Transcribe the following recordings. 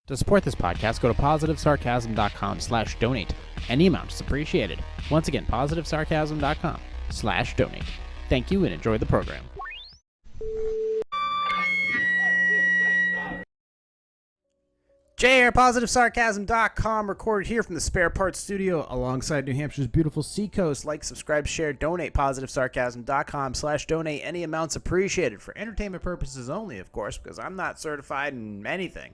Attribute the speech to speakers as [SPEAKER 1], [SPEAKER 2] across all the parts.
[SPEAKER 1] To support this podcast, go to positivesarcasm.com/donate. Any amount is appreciated. Once again, positivesarcasm.com/donate. Thank you and enjoy the program. JR@positivesarcasm.com, recorded here from the Spare Parts Studio alongside New Hampshire's beautiful seacoast. Like, subscribe, share, donate. Positivesarcasm.com/donate. Any amounts appreciated for entertainment purposes only, of course, because I'm not certified in anything.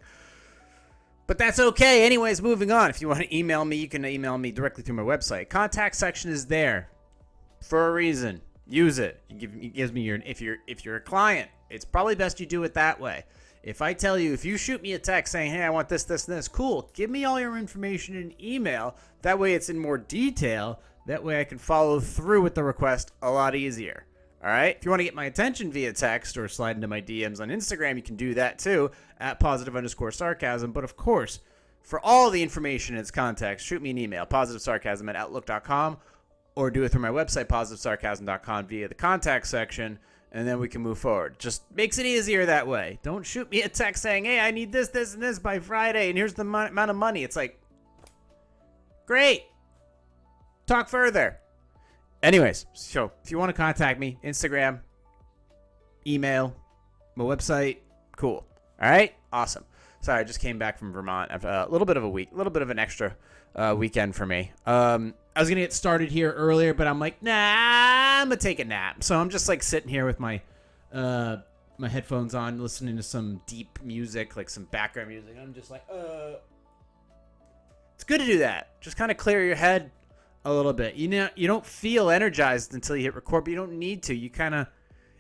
[SPEAKER 1] But that's okay. Anyways, moving on. If you want to email me, you can email me directly through my website. Contact section is there for a reason. Use it. It gives me your if you're a client, it's probably best you do it that way. If I tell you, if you shoot me a text saying, "Hey, I want this, this, and this," cool. Give me all your information in email. That way, it's in more detail. That way, I can follow through with the request a lot easier. All right. If you want to get my attention via text or slide into my DMs on Instagram, you can do that too at @positive_sarcasm. But of course, for all the information in its context, shoot me an email, positivesarcasm@outlook.com, or do it through my website, positivesarcasm.com, via the contact section, and then we can move forward. Just makes it easier that way. Don't shoot me a text saying, "Hey, I need this, this, and this by Friday, and here's the amount of money." It's like, great. Talk further. Anyways, so if you want to contact me, Instagram, email, my website, cool. All right? Awesome. Sorry, I just came back from Vermont. I've a little bit of an extra weekend for me. I was going to get started here earlier, but I'm like, nah, I'm going to take a nap. So I'm just like sitting here with my my headphones on, listening to some deep music, like some background music. I'm just like, it's good to do that. Just kind of clear your head a little bit. You know, you don't feel energized until you hit record, but you don't need to. You kind of,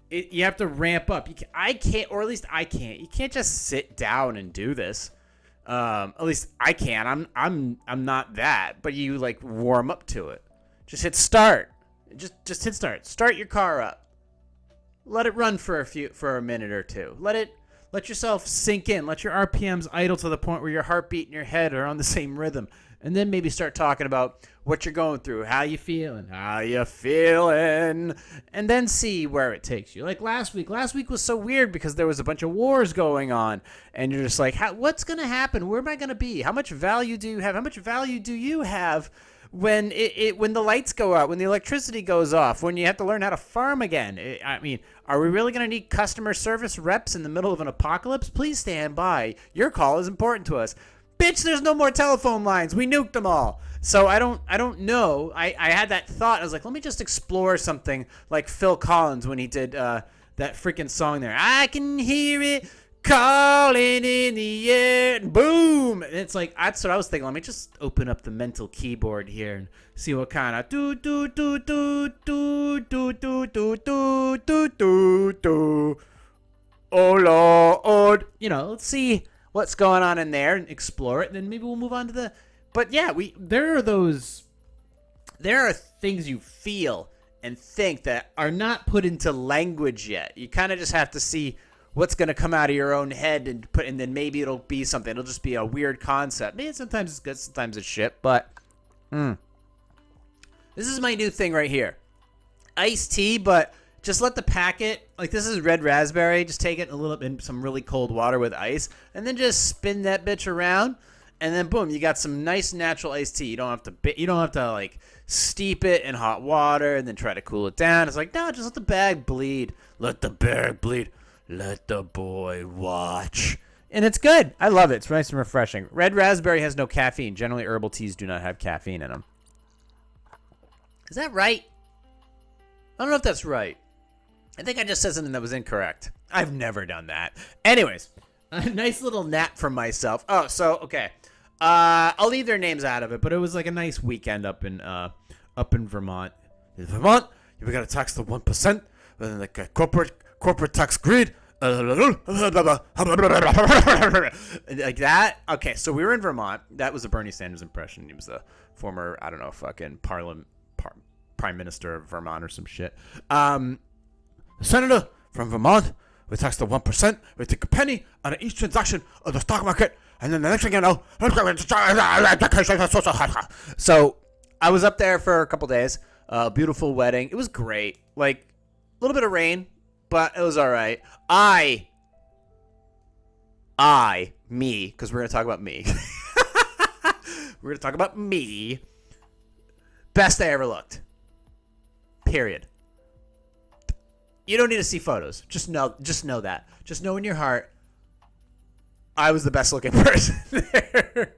[SPEAKER 1] you have to ramp up. I can't, or at least I can't. You can't just sit down and do this. At least I can't. I'm not that. But you like warm up to it. Just hit start. Just hit start. Start your car up. Let it run for a minute or two. Let yourself sink in. Let your RPMs idle to the point where your heartbeat and your head are on the same rhythm. And then maybe start talking about what you're going through, how you feeling, and then see where it takes you. Like last week. Last week was so weird because there was a bunch of wars going on, and you're just like, what's going to happen? Where am I going to be? How much value do you have? How much value do you have when when the lights go out, when the electricity goes off, when you have to learn how to farm again? I mean, are we really going to need customer service reps in the middle of an apocalypse? Please stand by. Your call is important to us. Bitch, there's no more telephone lines. We nuked them all. So I don't know. I had that thought. I was like, let me just explore something like Phil Collins when he did that freaking song there. I can hear it calling in the air. And boom. And it's like, that's what I was thinking. Let me just open up the mental keyboard here and see what kind of do do do do do do do do do do do do. Oh Lord. You know, let's see what's going on in there and explore it, and then maybe we'll move on to the. But yeah, there are things you feel and think that are not put into language yet. You kind of just have to see what's going to come out of your own head and then maybe it'll be something. It'll just be a weird concept. Maybe sometimes it's good, sometimes it's shit. But this is my new thing right here, iced tea, but just let the packet, like this is red raspberry, just take it a little in some really cold water with ice, and then just spin that bitch around, and then boom, you got some nice natural iced tea. You don't have to like steep it in hot water and then try to cool it down. It's like, no, just let the bag bleed. Let the bag bleed. Let the boy watch. And it's good. I love it. It's nice and refreshing. Red raspberry has no caffeine. Generally, herbal teas do not have caffeine in them. Is that right? I don't know if that's right. I think I just said something that was incorrect. I've never done that. Anyways, a nice little nap for myself. Oh, so, okay. I'll leave their names out of it, but it was like a nice weekend up in Vermont. In Vermont, we got to tax the 1%, like a corporate tax grid. Like that. Okay, so we were in Vermont. That was a Bernie Sanders impression. He was the former, I don't know, fucking prime minister of Vermont or some shit. Senator from Vermont, we tax the 1%. We take a penny on each transaction of the stock market, and then the next thing you know, so I was up there for a couple days. Beautiful wedding. It was great. Like a little bit of rain, but it was all right. I me, because we're going to talk about me. We're going to talk about me. Best I ever looked. Period. You don't need to see photos. Just know that. Just know in your heart, I was the best looking person there.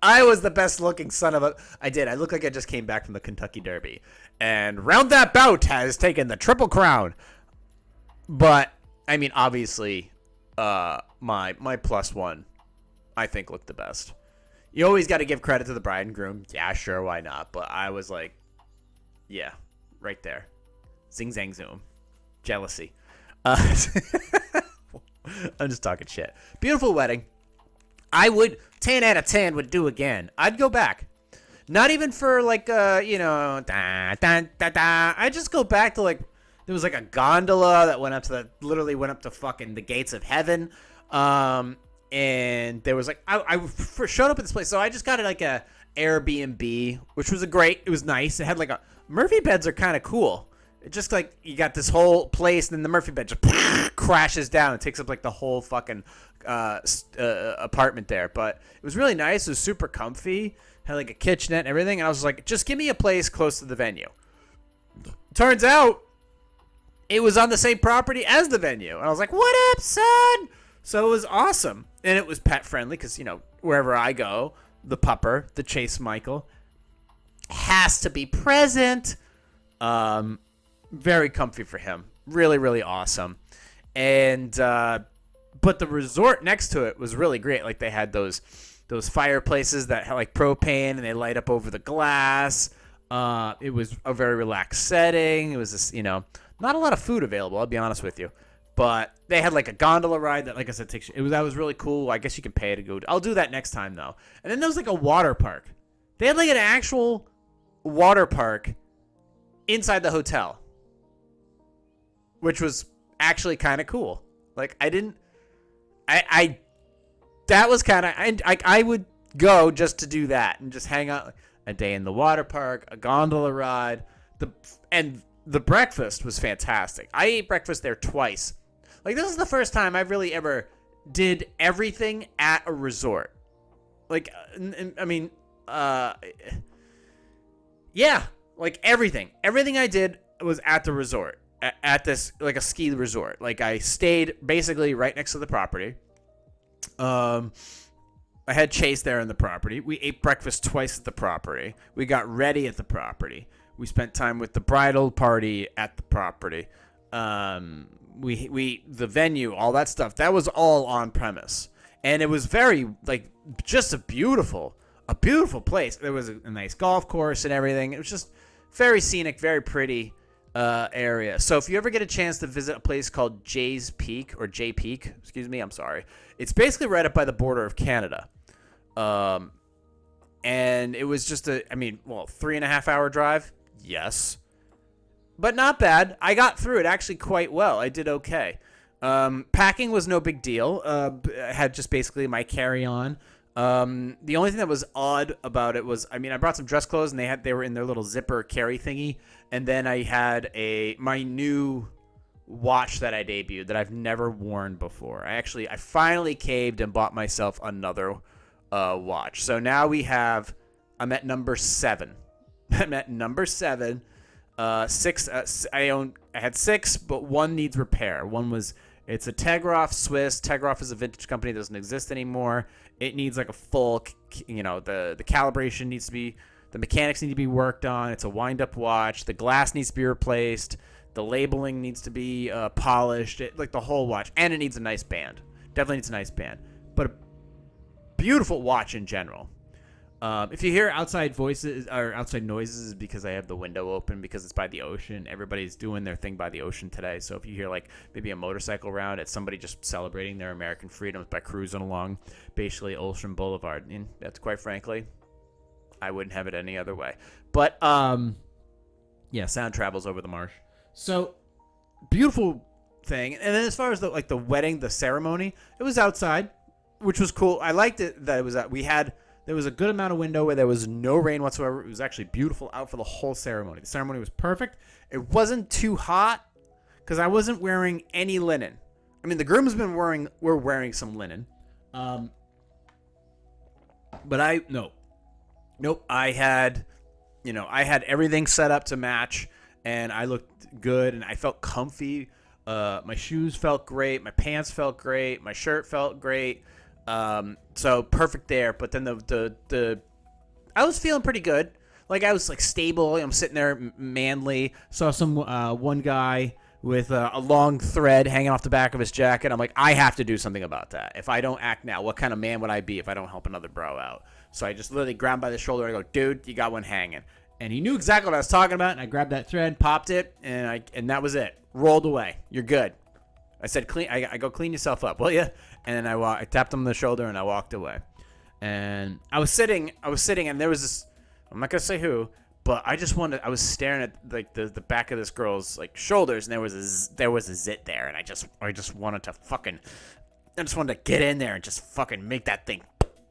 [SPEAKER 1] I was the best looking son of a... I did. I looked like I just came back from the Kentucky Derby. And round that bout has taken the Triple Crown. But, I mean, obviously, my plus one, I think, looked the best. You always got to give credit to the bride and groom. Yeah, sure, why not? But I was like, yeah, right there. Zing, zang, zoom. Jealousy. I'm just talking shit. Beautiful wedding. 10 out of 10 would do again. I'd go back. Not even for like, I just go back to like, there was like a gondola that literally went up to fucking the gates of heaven. And there was like, I showed up at this place. So I just got like a Airbnb, which was it was nice. It had like Murphy beds are kind of cool. It just like, you got this whole place and then the Murphy bed just crashes down. It takes up like the whole fucking apartment there. But it was really nice. It was super comfy. Had like a kitchenette and everything. And I was like, just give me a place close to the venue. Turns out it was on the same property as the venue. And I was like, what up, son? So it was awesome. And it was pet friendly because, wherever I go, the pupper, the Chase Michael, has to be present. Very comfy for him. Really, really awesome. And but the resort next to it was really great. Like they had those fireplaces that had like propane and they light up over the glass. It was a very relaxed setting. It was this, not a lot of food available, I'll be honest with you. But they had like a gondola ride that, like I said, that was really cool. I guess you can pay to go. I'll do that next time though. And then there was like a water park. They had like an actual water park inside the hotel, which was actually kind of cool. Like that was kind of, I would go just to do that and just hang out a day in the water park, a gondola ride, and the breakfast was fantastic. I ate breakfast there twice. Like this is the first time I really ever did everything at a resort. Like, I mean, yeah, like everything I did was at the resort. At this, like a ski resort. Like I stayed basically right next to the property. I had Chase there in the property. We ate breakfast twice at the property. We got ready at the property. We spent time with the bridal party at the property. The venue, all that stuff, that was all on premise. And it was very, like, just a beautiful place. There was a nice golf course and everything. It was just very scenic, very pretty area. So if you ever get a chance to visit a place called Jay's Peak, or Jay Peak, excuse me, I'm sorry. It's basically right up by the border of Canada. And it was just 3.5 hour drive. Yes. But not bad. I got through it actually quite well. I did okay. Packing was no big deal. I had just basically my carry-on. The only thing that was odd about it was, I brought some dress clothes and they were in their little zipper carry thingy. And then I had my new watch that I debuted that I've never worn before. I finally caved and bought myself another watch. So now I'm at number 7. I'm at number 7. 6. I had 6, but 1 needs repair. It's a Tegroff Swiss. Tegroff is a vintage company that doesn't exist anymore. It needs like a full, the calibration needs to be, the mechanics need to be worked on. It's a wind-up watch. The glass needs to be replaced. The labeling needs to be polished. Like the whole watch. And it needs a nice band. Definitely needs a nice band. But a beautiful watch in general. If you hear outside voices or outside noises, is because I have the window open because it's by the ocean. Everybody's doing their thing by the ocean today. So if you hear like maybe a motorcycle round, it's somebody just celebrating their American freedoms by cruising along basically Ocean Boulevard. And that's quite frankly, I wouldn't have it any other way. But yeah, sound travels over the marsh. So beautiful thing. And then as far as the wedding, the ceremony, it was outside, which was cool. I liked it that it was there was a good amount of window where there was no rain whatsoever. It was actually beautiful out for the whole ceremony. The ceremony was perfect. It wasn't too hot because I wasn't wearing any linen. I mean, the groomsmen were wearing some linen. But nope. I had everything set up to match, and I looked good, and I felt comfy. My shoes felt great. My pants felt great. My shirt felt great. So perfect there. But then I was feeling pretty good. Like, I was like stable. I'm sitting there manly. Saw some one guy with a long thread hanging off the back of his jacket. I'm like, I have to do something about that. If I don't act now, what kind of man would I be if I don't help another bro out? So I just literally grabbed by the shoulder and I go, dude, you got one hanging. And he knew exactly what I was talking about. And I grabbed that thread, popped it, and that was it. Rolled away. You're good. I said, clean. I go, clean yourself up, will you? And then I tapped him on the shoulder and I walked away. And I was sitting, and there was this. I'm not gonna say who, but I was staring at like the back of this girl's like shoulders, and there was a zit there, and I just wanted to get in there and just fucking make that thing.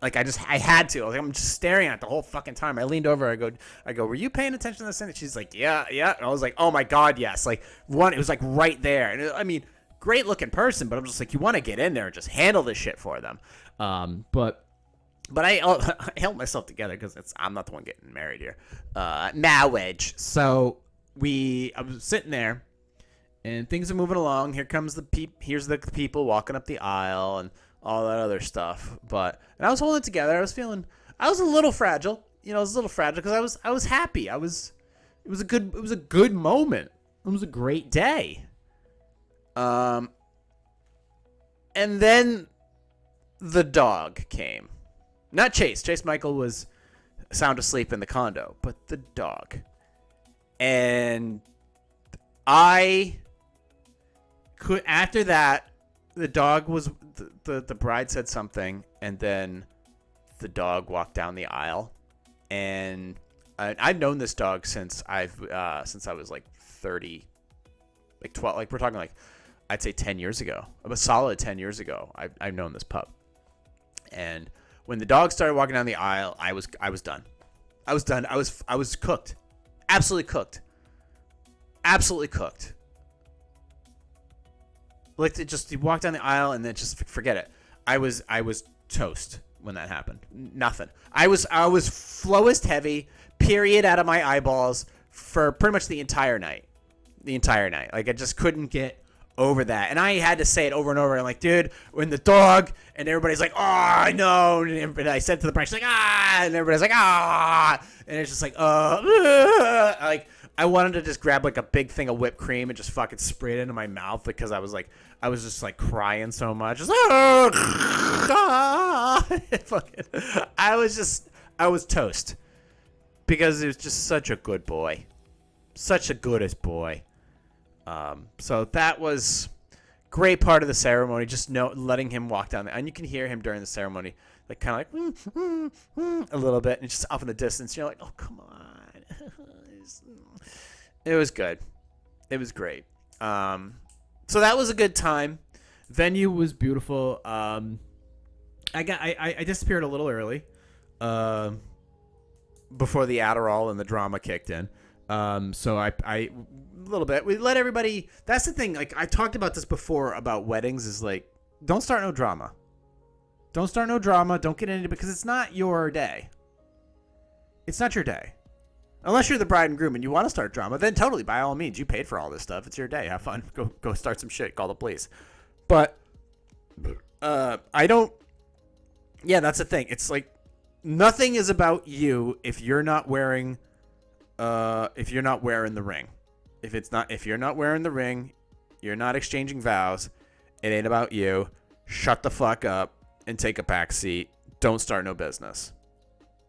[SPEAKER 1] Like, I had to. I'm just staring at it the whole fucking time. I leaned over. I go, were you paying attention to this? And she's like, yeah. And I was like, oh my god, yes. Like, it was like right there. And I mean, great looking person, but I'm just like, you want to get in there and just handle this shit for them. But I held myself together because I'm not the one getting married here. Marriage. So I was sitting there, and things are moving along. Here's the people walking up the aisle and all that other stuff. And I was holding it together. I was a little fragile. Because I was happy. It was a good moment. It was a great day. And then the dog came. Not Chase. Chase Michael was sound asleep in the condo, but the dog. And I could, after that, the dog was, the bride said something, and then the dog walked down the aisle. And I've known this dog since I was like 30, like 12, like we're talking like, I'd say 10 years ago. A solid 10 years ago, I've known this pup. And when the dog started walking down the aisle, I was done. I was done. I was cooked. Absolutely cooked. Absolutely cooked. Like, he walked down the aisle and then just forget it. I was toast when that happened. Nothing. I was flowest heavy, period, out of my eyeballs for pretty much the entire night. Like, I just couldn't get over that. And I had to say it over and over. I'm like, dude, when the dog, and everybody's like, oh, I know. And I said to the bride, she's like, ah, and everybody's like, ah, and it's just like, like, I wanted to just grab like a big thing of whipped cream and just fucking spray it into my mouth, because I was just like crying so much. Just, I was toast, because it was just such a good boy, such a goodest boy. So that was great part of the ceremony, just letting him walk down there. And you can hear him during the ceremony, like kind of like a little bit, and just off in the distance. You're like, oh, come on. It was good. It was great. So that was a good time. Venue was beautiful. I disappeared a little early, before the Adderall and the drama kicked in. So I a little bit. We let everybody. That's the thing. Like, I talked about this before about weddings. Is like, don't start no drama. Don't start no drama. Don't get into it, because it's not your day. It's not your day. Unless you're the bride and groom and you want to start drama, then totally, by all means, you paid for all this stuff. It's your day. Have fun. Go start some shit. Call the police. But I don't. Yeah, that's the thing. It's like, nothing is about you if you're not wearing. If you're not wearing the ring. If you're not wearing the ring, you're not exchanging vows. It ain't about you. Shut the fuck up and take a back seat. Don't start no business.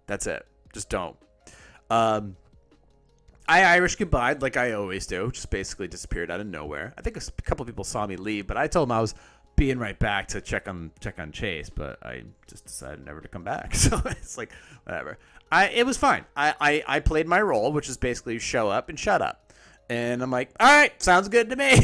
[SPEAKER 1] That's it. Just don't. I Irish goodbye like I always do. Just basically disappeared out of nowhere. I think a couple people saw me leave, but I told them I was being right back to check on Chase, but I just decided never to come back. So it's like, whatever. It was fine. I played my role, which is basically show up and shut up. And I'm like, all right, sounds good to me.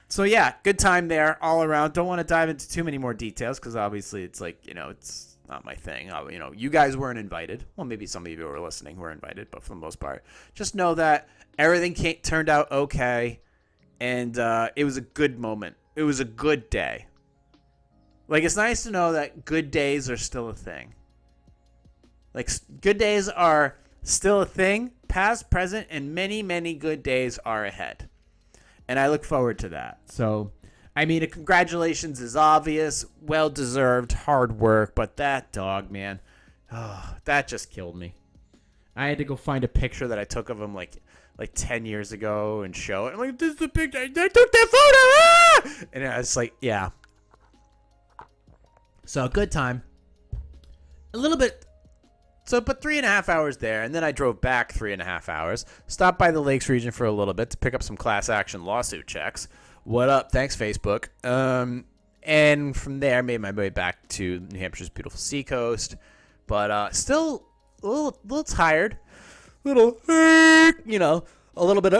[SPEAKER 1] So yeah, good time there all around. Don't want to dive into too many more details, because obviously it's like, it's not my thing. You guys weren't invited. Well, maybe some of you who were listening were invited, but for the most part, just know that everything turned out okay. And it was a good moment. It was a good day. Like, it's nice to know that good days are still a thing. Like, good days are still a thing, past, present, and many, many good days are ahead. And I look forward to that. So, I mean, congratulations is obvious, well-deserved, hard work, but that dog, man, that just killed me. I had to go find a picture that I took of him like 10 years ago and show it. I'm like, this is the picture. I took that photo. Ah! And I was like, yeah. So, a good time. A little bit. So, but 3.5 hours there, and then I drove back 3.5 hours. Stopped by the Lakes region for a little bit to pick up some class action lawsuit checks. What up? Thanks, Facebook. And from there, made my way back to New Hampshire's beautiful seacoast. But still a little tired. A little bit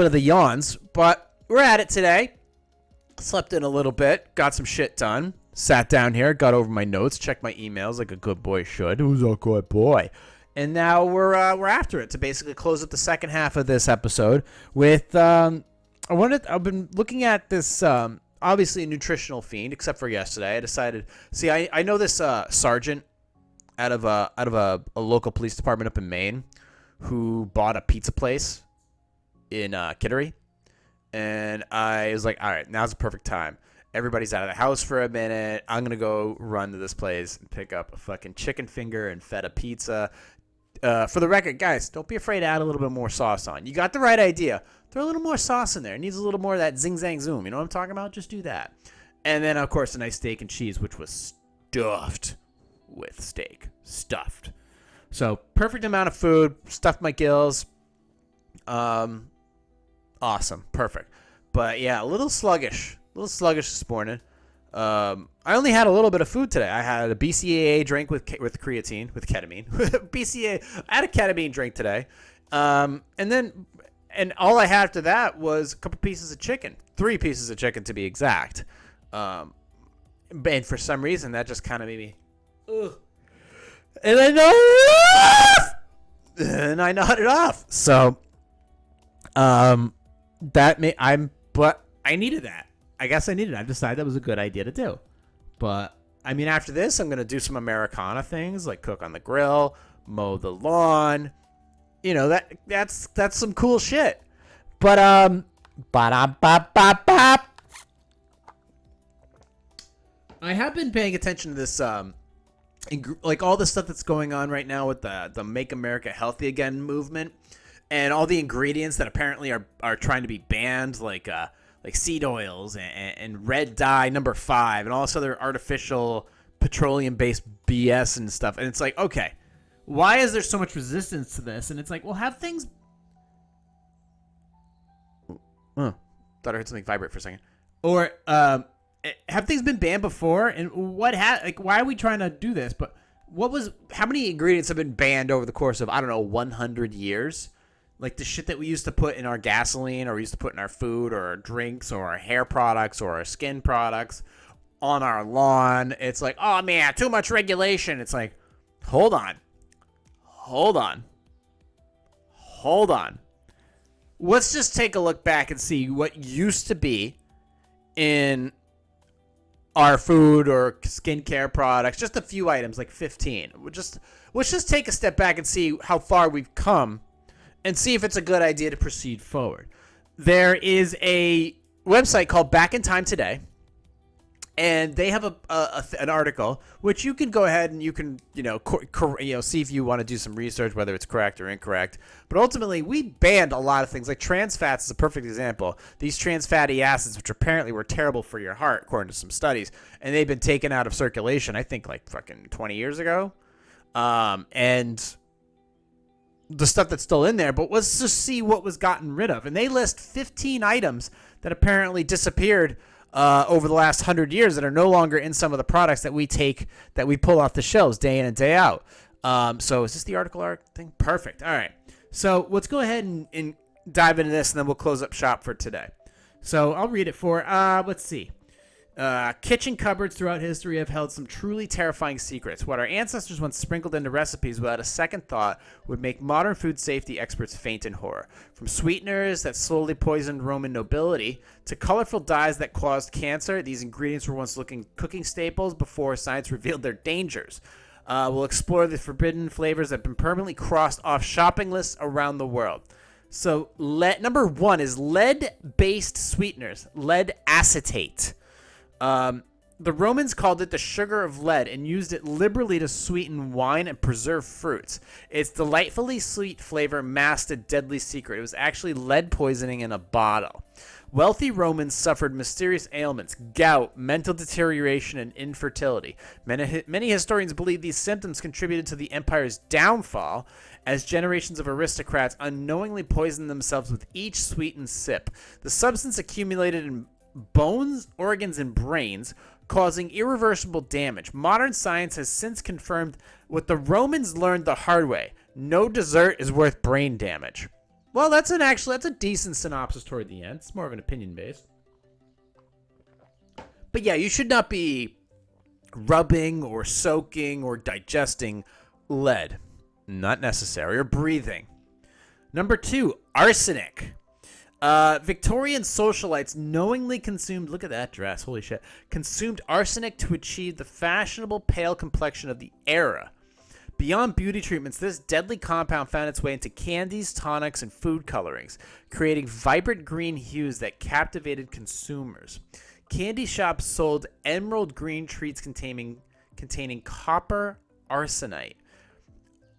[SPEAKER 1] of the yawns. But we're at it today. Slept in a little bit. Got some shit done. Sat down here. Got over my notes. Checked my emails like a good boy should. Who's a good boy? And now we're after it to basically close up the second half of this episode with I've been looking at this obviously a nutritional fiend, except for yesterday. I decided, I know this sergeant out of a local police department up in Maine who bought a pizza place in Getaway, and I was like, all right, now's the perfect time. Everybody's out of the house for a minute. I'm gonna go run to this place and pick up a fucking chicken finger and feta pizza. For the record, guys, don't be afraid to add a little bit more sauce on. You got the right idea. Throw a little more sauce in there. It needs a little more of that zing, zang, zoom. You know what I'm talking about? Just do that. And then, of course, a nice steak and cheese, which was stuffed with steak. Stuffed. So, perfect amount of food. Stuffed my gills. Awesome. Perfect. But, yeah, a little sluggish. This morning. I only had a little bit of food today. I had a BCAA drink with creatine, with ketamine. I had a ketamine drink today. And all I had after that was a couple pieces of chicken. 3 pieces of chicken, to be exact. And for some reason, that just kind of made me, ugh. And I nodded off. So, but I needed that. I guess I needed it. I've decided that was a good idea to do. But, I mean, after this, I'm going to do some Americana things, like cook on the grill, mow the lawn. You know, that's some cool shit. But, I have been paying attention to this, like all the stuff that's going on right now with the Make America Healthy Again movement, and all the ingredients that apparently are trying to be banned, like seed oils and red dye number 5 and all this other artificial petroleum-based BS and stuff. And it's like, okay, why is there so much resistance to this? And it's like, well, have things... thought I heard something vibrate for a second. Or have things been banned before? And why are we trying to do this? But how many ingredients have been banned over the course of, I don't know, 100 years? Like the shit that we used to put in our gasoline, or we used to put in our food or our drinks or our hair products or our skin products on our lawn. It's like, oh man, too much regulation. It's like, hold on. Let's just take a look back and see what used to be in our food or skincare products. Just a few items, like 15. Let's just take a step back and see how far we've come, and see if it's a good idea to proceed forward. There is a website called Back in Time Today, and they have an article which you can go ahead and you can see if you want to do some research whether it's correct or incorrect. But ultimately, we banned a lot of things. Like trans fats is a perfect example. These trans fatty acids, which apparently were terrible for your heart, according to some studies, and they've been taken out of circulation, I think, like fucking 20 years ago. And the stuff that's still in there, but let's just see what was gotten rid of. And they list 15 items that apparently disappeared over the last 100 years that are no longer in some of the products that we take, that we pull off the shelves day in and day out. So is this the article thing? Perfect. All right. So let's go ahead and dive into this, and then we'll close up shop for today. So I'll read it for, let's see. Kitchen cupboards throughout history have held some truly terrifying secrets. What our ancestors once sprinkled into recipes without a second thought would make modern food safety experts faint in horror. From sweeteners that slowly poisoned Roman nobility to colorful dyes that caused cancer, these ingredients were once cooking staples before science revealed their dangers. We'll explore the forbidden flavors that have been permanently crossed off shopping lists around the world. So, number 1 is lead-based sweeteners, lead acetate. The Romans called it the sugar of lead and used it liberally to sweeten wine and preserve fruits. Its delightfully sweet flavor masked a deadly secret. It was actually lead poisoning in a bottle. Wealthy Romans suffered mysterious ailments, gout, mental deterioration, and infertility. Many historians believe these symptoms contributed to the empire's downfall, as generations of aristocrats unknowingly poisoned themselves with each sweetened sip. The substance accumulated in bones, organs, and brains, causing irreversible damage. Modern science has since confirmed what the Romans learned the hard way. No dessert is worth brain damage. Well, that's a decent synopsis toward the end. It's more of an opinion based. But yeah, you should not be rubbing or soaking or digesting lead. Not necessary. Or breathing. Number 2, arsenic. Victorian socialites knowingly consumed, look at that dress, holy shit, consumed arsenic to achieve the fashionable pale complexion of the era. Beyond beauty treatments, this deadly compound found its way into candies, tonics, and food colorings, creating vibrant green hues that captivated consumers. Candy shops sold emerald green treats containing copper arsenite,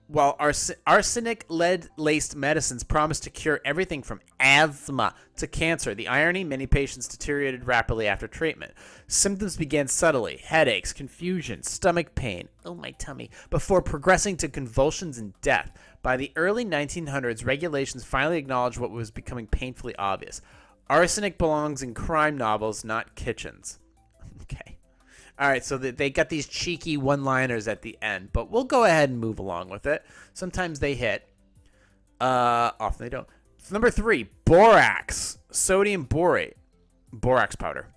[SPEAKER 1] while arsenic lead-laced medicines promised to cure everything from asthma to cancer. The irony, many patients deteriorated rapidly after treatment. Symptoms began subtly: headaches, confusion, stomach pain, oh my tummy, before progressing to convulsions and death. By the early 1900s, regulations finally acknowledged what was becoming painfully obvious. Arsenic belongs in crime novels, not kitchens. Okay. All right, so they got these cheeky one-liners at the end, but we'll go ahead and move along with it. Sometimes they hit. Often they don't. Number 3, borax, sodium borate, borax powder.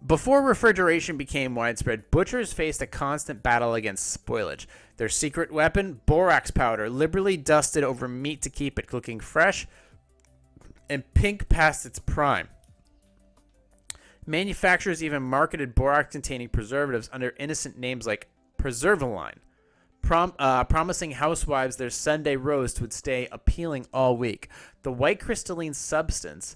[SPEAKER 1] Before refrigeration became widespread, butchers faced a constant battle against spoilage. Their secret weapon, borax powder, liberally dusted over meat to keep it looking fresh and pink past its prime. Manufacturers even marketed borax-containing preservatives under innocent names like Preservaline, promising housewives their Sunday roast would stay appealing all week. The white crystalline substance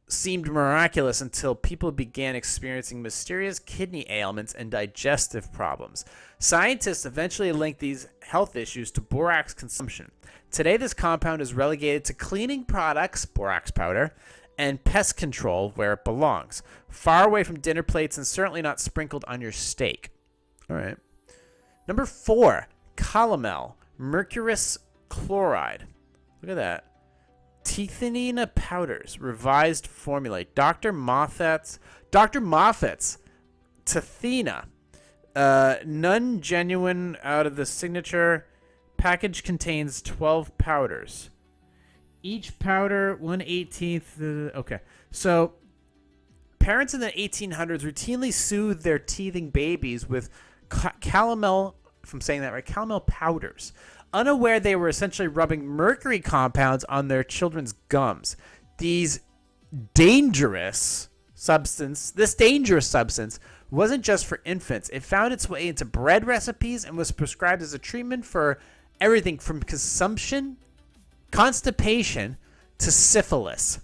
[SPEAKER 1] seemed miraculous until people began experiencing mysterious kidney ailments and digestive problems. Scientists eventually linked these health issues to borax consumption. Today, this compound is relegated to cleaning products, borax powder, and pest control where it belongs, far away from dinner plates and certainly not sprinkled on your steak. All right. Number 4, calomel, mercurous chloride. Look at that. Tithanina powders, revised formula. Dr. Moffat's Tithina. None genuine out of the signature. Package contains 12 powders. Each powder 1/18. Okay, so parents in the 1800s routinely soothed their teething babies with calomel, if I'm saying that right, calomel powders, unaware they were essentially rubbing mercury compounds on their children's gums. This dangerous substance wasn't just for infants. It found its way into bread recipes and was prescribed as a treatment for everything from constipation to syphilis.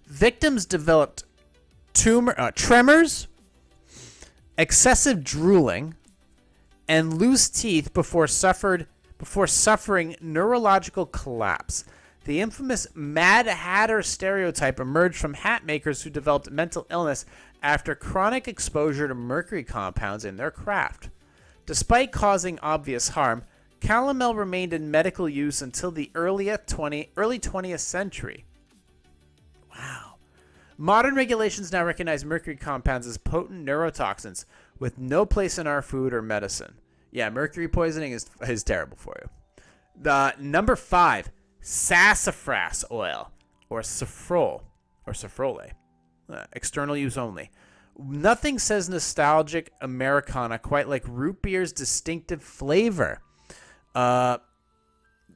[SPEAKER 1] Victims developed tremors, excessive drooling, and loose teeth before suffering neurological collapse. The infamous Mad Hatter stereotype emerged from hat makers who developed mental illness after chronic exposure to mercury compounds in their craft. Despite causing obvious harm, calomel remained in medical use until the early 20th century. Wow. Modern regulations now recognize mercury compounds as potent neurotoxins with no place in our food or medicine. Yeah, mercury poisoning is terrible for you. The number 5, sassafras oil, or safrole. external use only. Nothing says nostalgic Americana quite like root beer's distinctive flavor.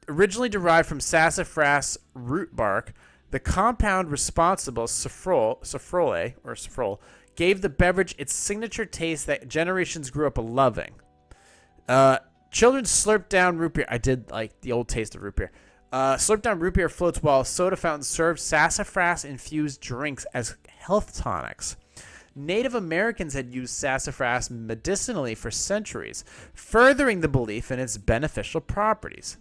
[SPEAKER 1] Originally derived from sassafras root bark, the compound responsible, safrole, gave the beverage its signature taste that generations grew up loving. Children slurp down root beer. I did like the old taste of root beer. Slurp down root beer floats while soda fountains served sassafras-infused drinks as health tonics. Native Americans had used sassafras medicinally for centuries, furthering the belief in its beneficial properties.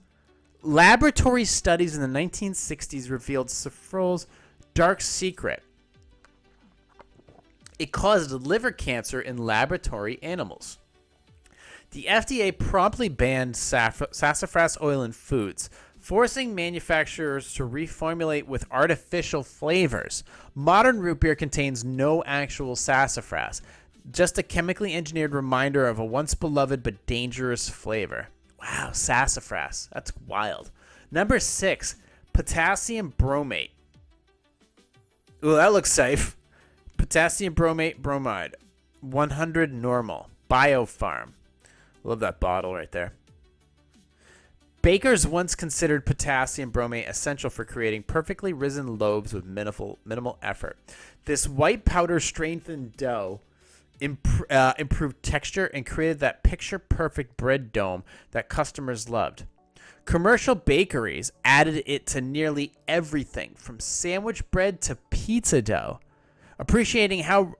[SPEAKER 1] Laboratory studies in the 1960s revealed safrole's dark secret. It caused liver cancer in laboratory animals. The FDA promptly banned sassafras oil in foods, forcing manufacturers to reformulate with artificial flavors. Modern root beer contains no actual sassafras, just a chemically engineered reminder of a once beloved but dangerous flavor. Wow, sassafras. That's wild. Number 6, potassium bromate. Ooh, that looks safe. Potassium bromate bromide. 100 normal. Biofarm. Love that bottle right there. Bakers once considered potassium bromate essential for creating perfectly risen loaves with minimal effort. This white powder strengthened dough improved texture and created that picture-perfect bread dome that customers loved. Commercial bakeries added it to nearly everything, from sandwich bread to pizza dough, appreciating how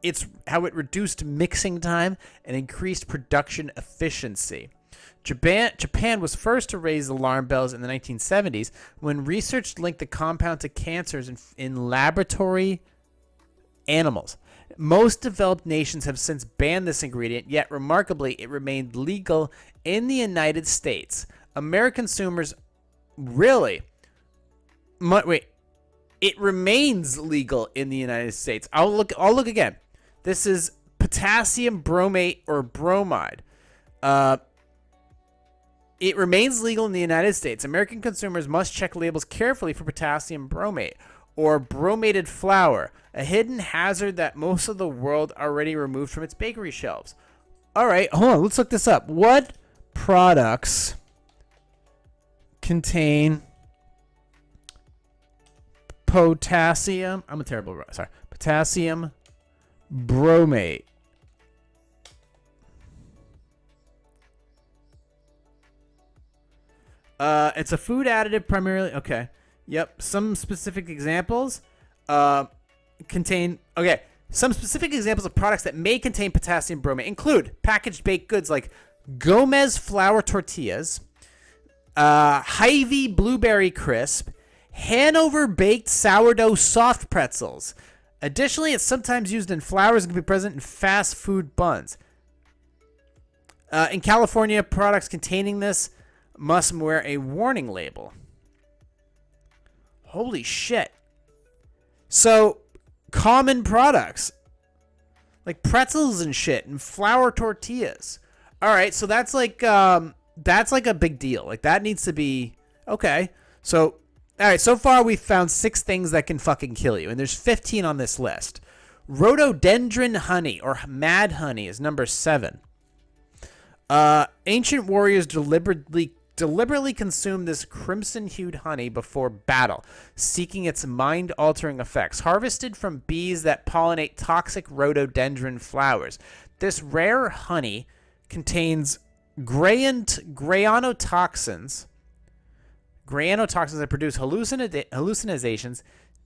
[SPEAKER 1] it reduced mixing time and increased production efficiency. Japan was first to raise alarm bells in the 1970s when research linked the compound to cancers in laboratory animals. Most developed nations have since banned this ingredient, yet remarkably, it remained legal in the United States. American consumers really... Wait. It remains legal in the United States. I'll look again. This is potassium bromate or bromide. It remains legal in the United States. American consumers must check labels carefully for potassium bromate or bromated flour, a hidden hazard that most of the world already removed from its bakery shelves. All right, hold on. Let's look this up. What products contain potassium? I'm a terrible. Sorry, potassium bromate. It's a food additive primarily. Okay. Yep. Some specific examples contain. Okay. Some specific examples of products that may contain potassium bromate include packaged baked goods like Gomez flour tortillas, Hy-Vee blueberry crisp, Hanover baked sourdough soft pretzels. Additionally, it's sometimes used in flours and can be present in fast food buns. In California, products containing this must wear a warning label. Holy shit. So, common products like pretzels and shit and flour tortillas. All right, so that's like a big deal. Like that needs to be okay. So, all right, so far we've found 6 things that can fucking kill you, and there's 15 on this list. Rhododendron honey or mad honey is number 7. Ancient warriors deliberately consumed this crimson-hued honey before battle, seeking its mind-altering effects, harvested from bees that pollinate toxic rhododendron flowers. This rare honey contains granotoxins that produce hallucinations,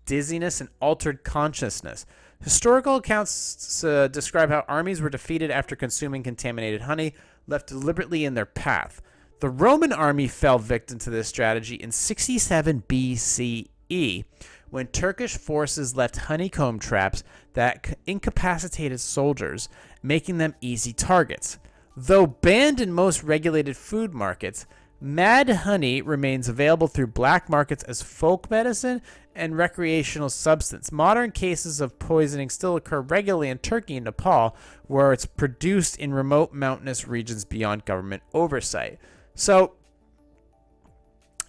[SPEAKER 1] dizziness, and altered consciousness. Historical accounts describe how armies were defeated after consuming contaminated honey left deliberately in their path. The Roman army fell victim to this strategy in 67 BCE when Turkish forces left honeycomb traps that incapacitated soldiers, making them easy targets. Though banned in most regulated food markets, mad honey remains available through black markets as folk medicine and recreational substance. Modern cases of poisoning still occur regularly in Turkey and Nepal, where it's produced in remote mountainous regions beyond government oversight. So,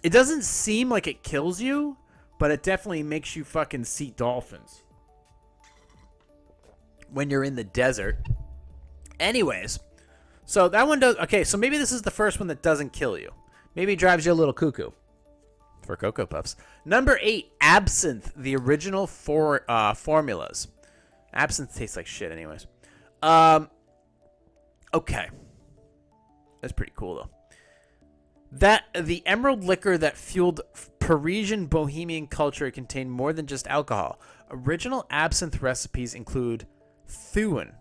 [SPEAKER 1] it doesn't seem like it kills you, but it definitely makes you fucking see dolphins. when you're in the desert. Anyways, so that one does. Okay, so maybe this is the first one that doesn't kill you. Maybe it drives you a little cuckoo for Cocoa Puffs. Number 8, absinthe, the original formulas. Absinthe tastes like shit anyways. Okay. That's pretty cool, though. The emerald liquor that fueled Parisian bohemian culture contained more than just alcohol. Original absinthe recipes include thuone,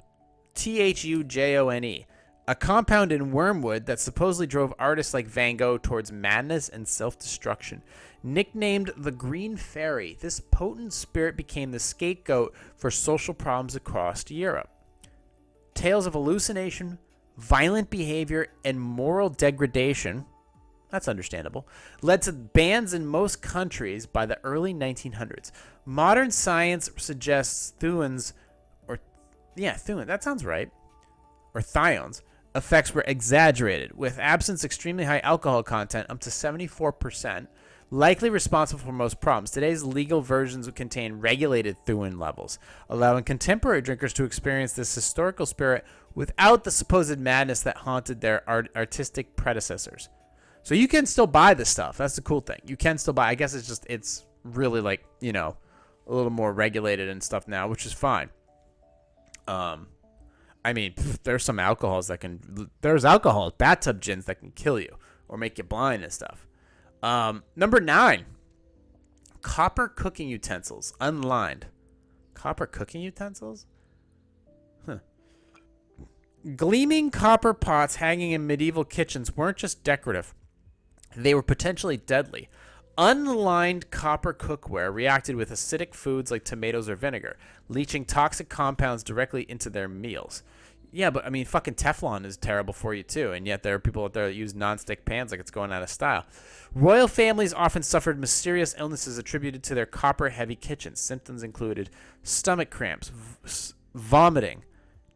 [SPEAKER 1] Thujone, a compound in wormwood that supposedly drove artists like Van Gogh towards madness and self-destruction. Nicknamed the Green Fairy, this potent spirit became the scapegoat for social problems across Europe. Tales of hallucination, violent behavior, and moral degradation, that's understandable, led to bans in most countries by the early 1900s. Modern science suggests thuone, that sounds right, or thiones, effects were exaggerated, with absinthe's extremely high alcohol content, up to 74%, likely responsible for most problems. Today's legal versions would contain regulated thuone levels, allowing contemporary drinkers to experience this historical spirit without the supposed madness that haunted their artistic predecessors. So you can still buy this stuff. That's the cool thing. You can still buy. I guess it's really like, a little more regulated and stuff now, which is fine. There's some alcohols there's alcohol, bathtub gins that can kill you or make you blind and stuff. Number 9, copper cooking utensils, unlined. Copper cooking utensils? Huh. Gleaming copper pots hanging in medieval kitchens weren't just decorative. They were potentially deadly. Unlined copper cookware reacted with acidic foods like tomatoes or vinegar, leaching toxic compounds directly into their meals. Yeah, but fucking Teflon is terrible for you too, and yet there are people out there that use nonstick pans like it's going out of style. Royal families often suffered mysterious illnesses attributed to their copper-heavy kitchens. Symptoms included stomach cramps, vomiting,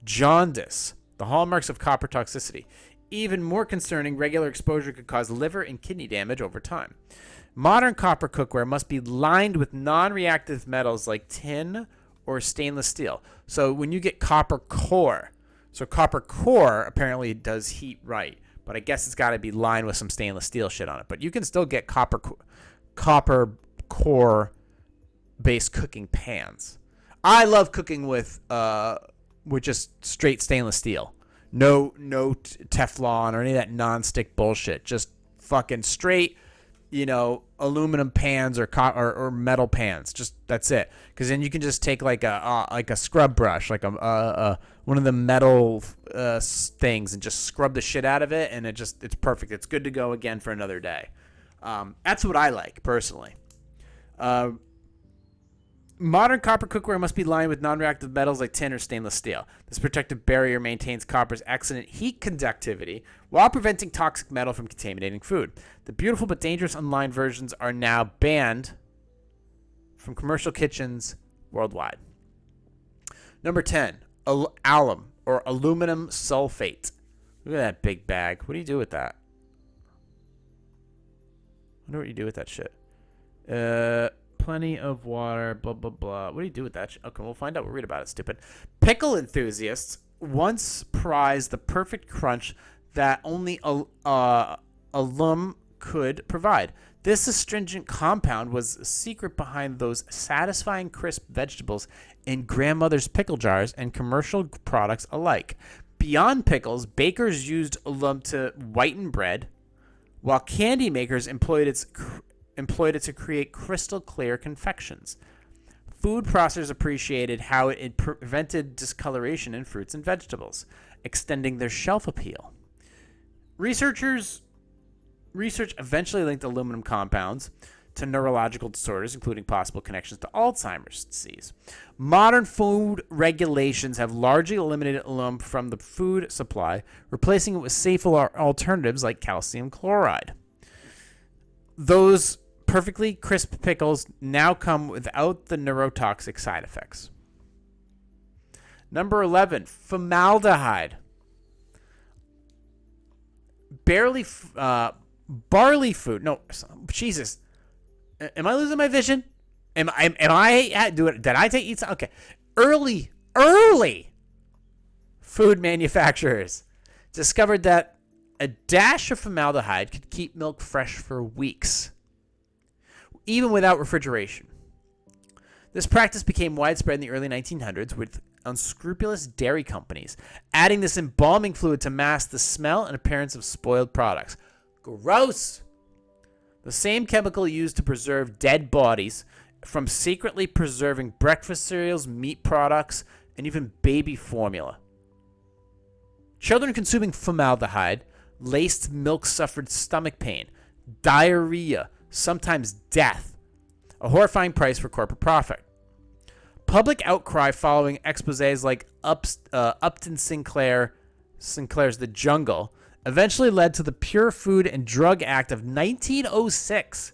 [SPEAKER 1] jaundice, the hallmarks of copper toxicity. Even more concerning, regular exposure could cause liver and kidney damage over time. Modern copper cookware must be lined with non-reactive metals like tin or stainless steel. So when you get copper core apparently does heat right, but I guess it's got to be lined with some stainless steel shit on it. But you can still get copper core based cooking pans. I love cooking with just straight stainless steel. No Teflon or any of that non-stick bullshit. Just fucking straight, aluminum pans or metal pans. Just that's it. Because then you can just take like a scrub brush, like one of the metal things, and just scrub the shit out of it, and it's perfect. It's good to go again for another day. That's what I like personally. Modern copper cookware must be lined with non-reactive metals like tin or stainless steel. This protective barrier maintains copper's excellent heat conductivity while preventing toxic metal from contaminating food. The beautiful but dangerous unlined versions are now banned from commercial kitchens worldwide. Number 10, alum or aluminum sulfate. Look at that big bag. What do you do with that? I wonder what you do with that shit. Plenty of water, blah, blah, blah. What do you do with that? Okay, we'll find out. We'll read about it, stupid. Pickle enthusiasts once prized the perfect crunch that only alum could provide. This astringent compound was a secret behind those satisfying crisp vegetables in grandmother's pickle jars and commercial products alike. Beyond pickles, bakers used alum to whiten bread, while candy makers employed it to create crystal clear confections. Food processors appreciated how it prevented discoloration in fruits and vegetables, extending their shelf appeal. Research eventually linked aluminum compounds to neurological disorders, including possible connections to Alzheimer's disease. Modern food regulations have largely eliminated aluminum from the food supply, replacing it with safer alternatives like calcium chloride. Those perfectly crisp pickles now come without the neurotoxic side effects. Number 11, formaldehyde. Barley food. No, Jesus. Am I losing my vision? Did I eat some? Okay. Early early food manufacturers discovered that a dash of formaldehyde could keep milk fresh for weeks, even without refrigeration. This practice became widespread in the early 1900s with unscrupulous dairy companies adding this embalming fluid to mask the smell and appearance of spoiled products. Gross! The same chemical used to preserve dead bodies from secretly preserving breakfast cereals, meat products, and even baby formula. Children consuming formaldehyde laced milk suffered stomach pain, diarrhea, sometimes death, a horrifying price for corporate profit. Public outcry following exposés like Upton Sinclair's The Jungle eventually led to the Pure Food and Drug Act of 1906.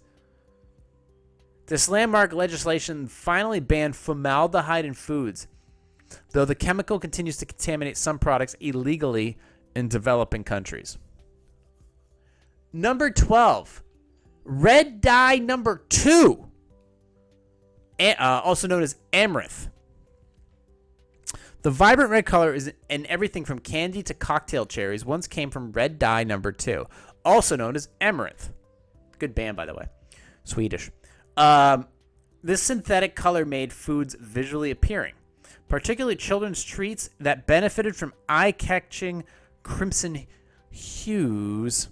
[SPEAKER 1] This landmark legislation finally banned formaldehyde in foods, though the chemical continues to contaminate some products illegally in developing countries. Number 12, red dye number 2. Also known as amaranth. The vibrant red color is in everything from candy to cocktail cherries once came from red dye number 2, also known as amaranth. Good band, by the way. Swedish. This synthetic color made foods visually appealing, particularly children's treats that benefited from eye-catching crimson hues.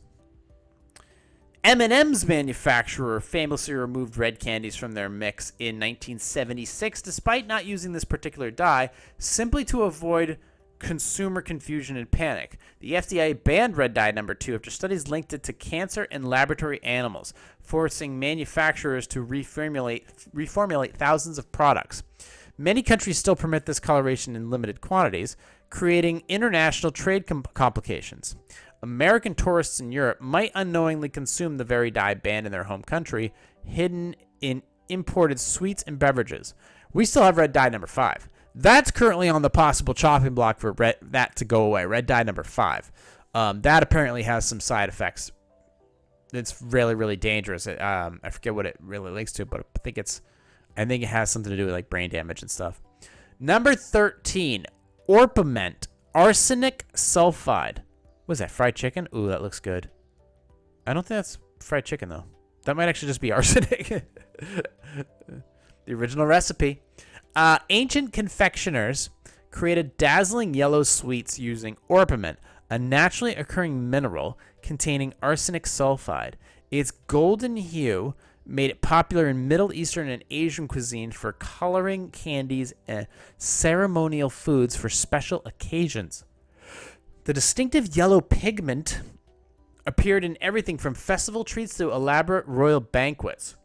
[SPEAKER 1] M&M's manufacturer famously removed red candies from their mix in 1976, despite not using this particular dye, simply to avoid consumer confusion and panic. The FDA banned red dye number 2 after studies linked it to cancer in laboratory animals, forcing manufacturers to reformulate thousands of products. Many countries still permit this coloration in limited quantities, creating international trade complications. American tourists in Europe might unknowingly consume the very dye banned in their home country, hidden in imported sweets and beverages. We still have red dye number 5. That's currently on the possible chopping block for that to go away. Red dye number 5. That apparently has some side effects. It's really, really dangerous. I forget what it really links to, but I think it has something to do with like brain damage and stuff. Number 13, orpiment, arsenic sulfide. What is that, fried chicken? Ooh, that looks good. I don't think that's fried chicken, though. That might actually just be arsenic. The original recipe. Ancient confectioners created dazzling yellow sweets using orpiment, a naturally occurring mineral containing arsenic sulfide. Its golden hue made it popular in Middle Eastern and Asian cuisine for coloring candies and ceremonial foods for special occasions. The distinctive yellow pigment appeared in everything from festival treats to elaborate royal banquets.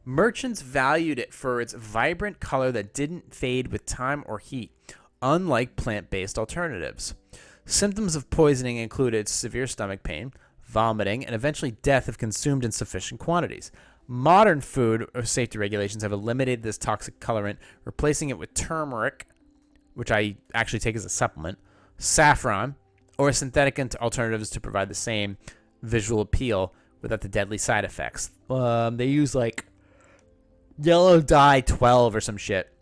[SPEAKER 1] Merchants valued it for its vibrant color that didn't fade with time or heat, unlike plant-based alternatives. Symptoms of poisoning included severe stomach pain, vomiting, and eventually death if consumed in sufficient quantities. Modern food safety regulations have eliminated this toxic colorant, replacing it with turmeric, which I actually take as a supplement, saffron, or synthetic alternatives to provide the same visual appeal without the deadly side effects. They use like yellow dye 12 or some shit.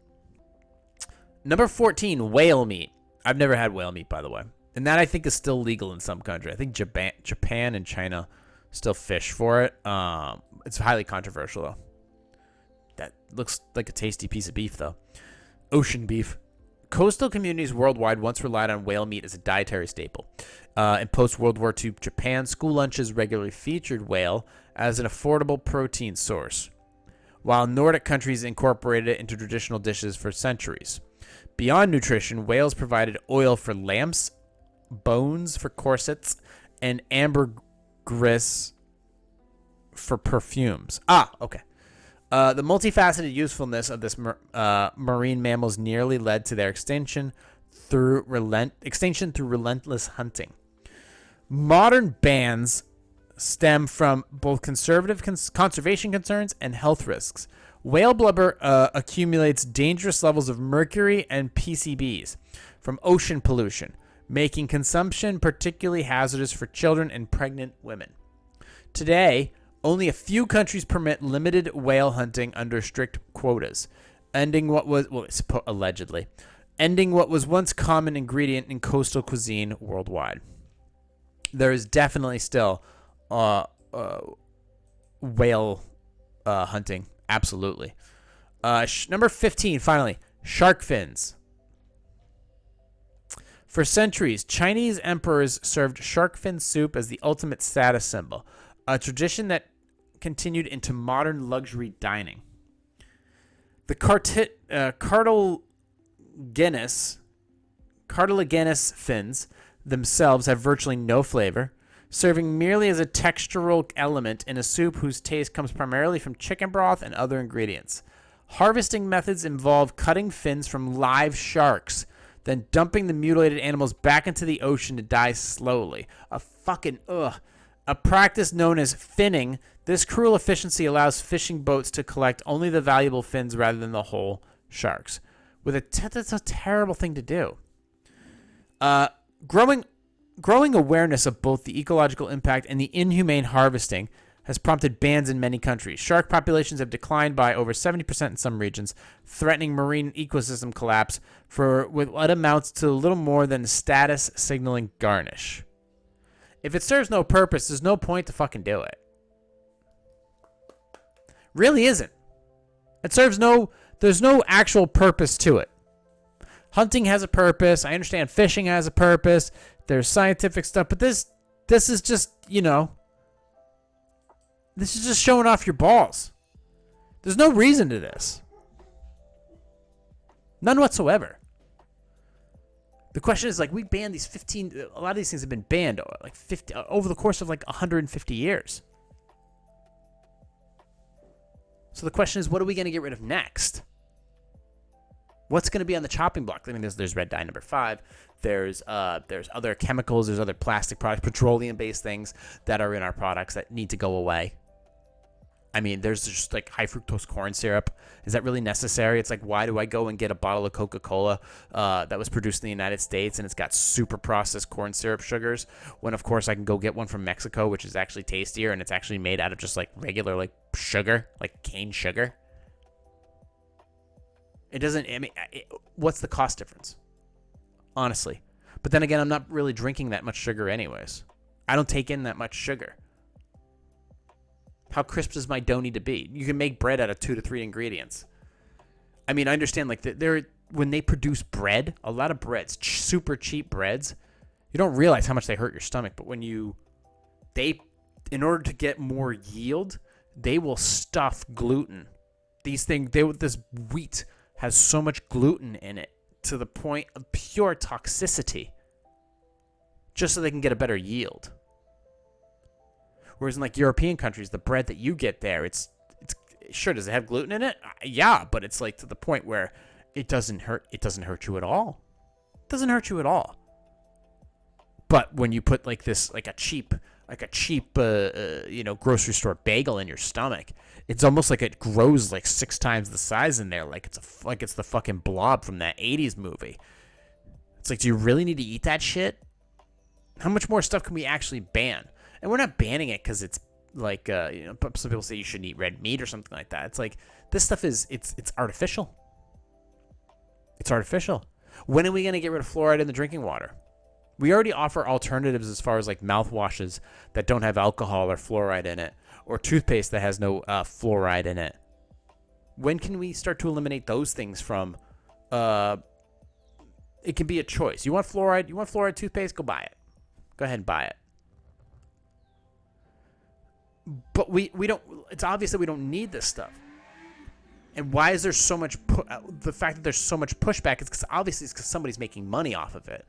[SPEAKER 1] Number 14, whale meat. I've never had whale meat, by the way. And that I think is still legal in some country. I think Japan and China still fish for it. It's highly controversial, though. That looks like a tasty piece of beef, though. Ocean beef. Coastal communities worldwide once relied on whale meat as a dietary staple. In post-World War II Japan, school lunches regularly featured whale as an affordable protein source, while Nordic countries incorporated it into traditional dishes for centuries. Beyond nutrition, whales provided oil for lamps, bones for corsets, and ambergris for perfumes. Okay. The multifaceted usefulness of this marine mammals nearly led to their extinction through relentless hunting. Modern bans stem from both conservation concerns and health risks. Whale blubber accumulates dangerous levels of mercury and PCBs from ocean pollution, making consumption particularly hazardous for children and pregnant women. Today, only a few countries permit limited whale hunting under strict quotas. ending what was allegedly ending what was once common ingredient in coastal cuisine worldwide. There is definitely still whale hunting, absolutely. Number 15, finally, shark fins. For centuries, Chinese emperors served shark fin soup as the ultimate status symbol, a tradition that continued into modern luxury dining. The cartilaginous fins themselves have virtually no flavor, serving merely as a textural element in a soup whose taste comes primarily from chicken broth and other ingredients. Harvesting methods involve cutting fins from live sharks, then dumping the mutilated animals back into the ocean to die slowly. A practice known as finning. This cruel efficiency allows fishing boats to collect only the valuable fins rather than the whole sharks. That's a terrible thing to do. Growing awareness of both the ecological impact and the inhumane harvesting has prompted bans in many countries. Shark populations have declined by over 70% in some regions, threatening marine ecosystem collapse with what amounts to little more than status signaling garnish. If it serves no purpose, there's no point to fucking do it. Really isn't. There's no actual purpose to it. Hunting has a purpose. I understand fishing has a purpose. There's scientific stuff, but this is just, this is just showing off your balls. There's no reason to this. None whatsoever. The question is, we banned these 15, a lot of these things have been banned over the course of 150 years. So the question is, what are we going to get rid of next? What's going to be on the chopping block? I mean, there's red dye number 5. There's other chemicals. There's other plastic products, petroleum-based things that are in our products that need to go away. I mean, there's just high fructose corn syrup. Is that really necessary? It's why do I go and get a bottle of Coca-Cola that was produced in the United States and it's got super processed corn syrup sugars when, of course, I can go get one from Mexico, which is actually tastier and it's actually made out of just regular sugar, cane sugar. It doesn't, what's the cost difference? Honestly. But then again, I'm not really drinking that much sugar anyways. I don't take in that much sugar. How crisp does my dough need to be? You can make bread out of 2 to 3 ingredients. I mean, I understand when they produce bread, a lot of breads, super cheap breads, you don't realize how much they hurt your stomach. But in order to get more yield, they will stuff gluten. This wheat has so much gluten in it to the point of pure toxicity, just so they can get a better yield. Whereas in European countries, the bread that you get there, it's sure, does it have gluten in it? Yeah, but it's to the point where it doesn't hurt. It doesn't hurt you at all. It doesn't hurt you at all. But when you put a cheap grocery store bagel in your stomach, it's almost like it grows 6 times the size in there, it's the fucking Blob from that 80s movie. It's do you really need to eat that shit? How much more stuff can we actually ban? And we're not banning it because it's some people say you shouldn't eat red meat or something like that. It's this stuff is it's artificial. It's artificial. When are we going to get rid of fluoride in the drinking water? We already offer alternatives as far as mouthwashes that don't have alcohol or fluoride in it, or toothpaste that has no fluoride in it. When can we start to eliminate those things from? It can be a choice. You want fluoride? You want fluoride toothpaste? Go buy it. Go ahead and buy it. But we don't. It's obvious that we don't need this stuff. And why is there so much? The fact that there's so much pushback is because somebody's making money off of it.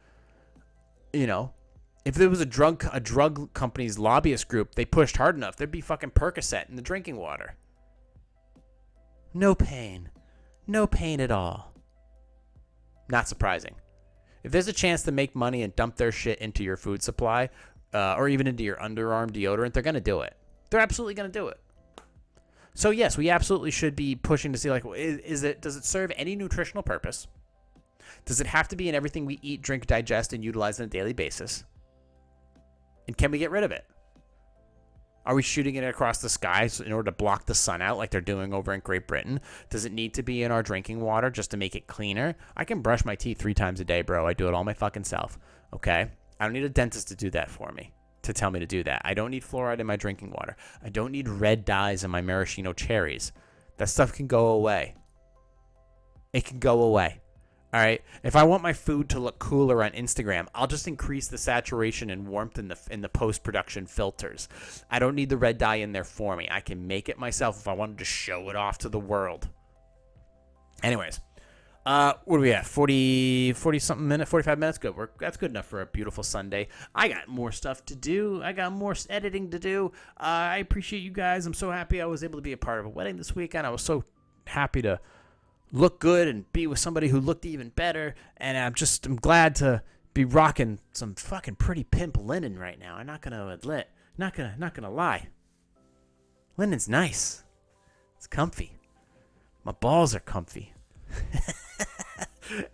[SPEAKER 1] If there was a drug company's lobbyist group, they pushed hard enough, there'd be fucking Percocet in the drinking water. No pain at all. Not surprising. If there's a chance to make money and dump their shit into your food supply, or even into your underarm deodorant, they're gonna do it. They're absolutely gonna do it. So yes, we absolutely should be pushing to see does it serve any nutritional purpose? Does it have to be in everything we eat, drink, digest, and utilize on a daily basis? And can we get rid of it? Are we shooting it across the sky in order to block the sun out like they're doing over in Great Britain? Does it need to be in our drinking water just to make it cleaner? I can brush my teeth 3 times a day, bro. I do it all my fucking self, okay? I don't need a dentist to do that for me, to tell me to do that. I don't need fluoride in my drinking water. I don't need red dyes in my maraschino cherries. That stuff can go away. It can go away. All right. If I want my food to look cooler on Instagram, I'll just increase the saturation and warmth in the post-production filters. I don't need the red dye in there for me. I can make it myself if I wanted to show it off to the world. Anyways, what are we at? 40 something minutes, 45 minutes. Good. That's good enough for a beautiful Sunday. I got more stuff to do. I got more editing to do. I appreciate you guys. I'm so happy I was able to be a part of a wedding this weekend. I was so happy to look good and be with somebody who looked even better, and I'm glad to be rocking some fucking pretty pimp linen right now. I'm not gonna lie. Linen's nice. It's comfy. My balls are comfy.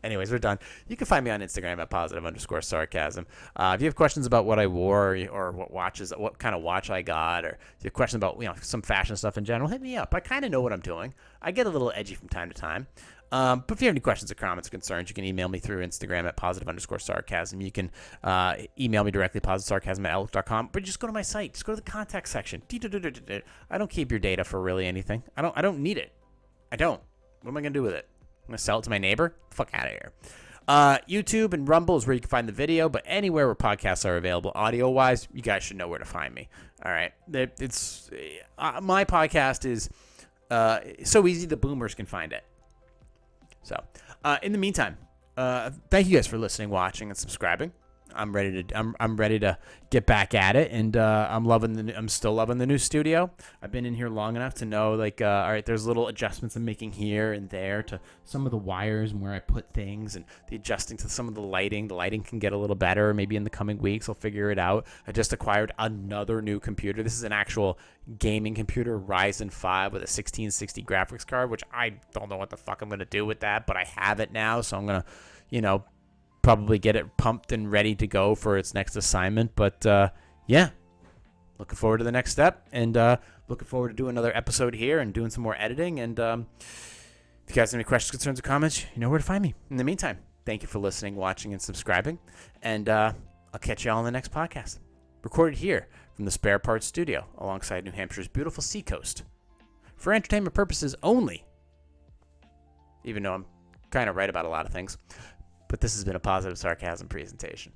[SPEAKER 1] Anyways, we're done. You can find me on Instagram at @positive_sarcasm. If you have questions about what I wore or what kind of watch I got, or if you have questions about some fashion stuff in general, hit me up. I kind of know what I'm doing. I get a little edgy from time to time. But if you have any questions or comments or concerns, you can email me through Instagram at @positive_sarcasm. You can email me directly @positivesarcasm@outlook.com. But just go to my site. Just go to the contact section. I don't keep your data for really anything. I don't need it. I don't. What am I gonna do with it? I'm going to sell it to my neighbor? Fuck out of here. YouTube and Rumble is where you can find the video, but anywhere where podcasts are available audio-wise, you guys should know where to find me. All right? It's my podcast is so easy the boomers can find it. So, in the meantime, thank you guys for listening, watching, and subscribing. I'm ready to get back at it, and I'm still loving the new studio. I've been in here long enough to know, all right, there's little adjustments I'm making here and there to some of the wires and where I put things, and the adjusting to some of the lighting. The lighting can get a little better. Maybe in the coming weeks I'll figure it out. I just acquired another new computer. This is an actual gaming computer, Ryzen 5 with a 1660 graphics card, which I don't know what the fuck I'm gonna do with that, but I have it now, so I'm gonna, probably get it pumped and ready to go for its next assignment. But yeah, looking forward to the next step, and looking forward to doing another episode here and doing some more editing. And if you guys have any questions, concerns, or comments, you know where to find me. In the meantime, thank you for listening, watching, and subscribing, and I'll catch you all on the next podcast, recorded here from the Spare Parts Studio alongside New Hampshire's beautiful seacoast, for entertainment purposes only, even though I'm kind of right about a lot of things. But this has been a Positive Sarcasm presentation.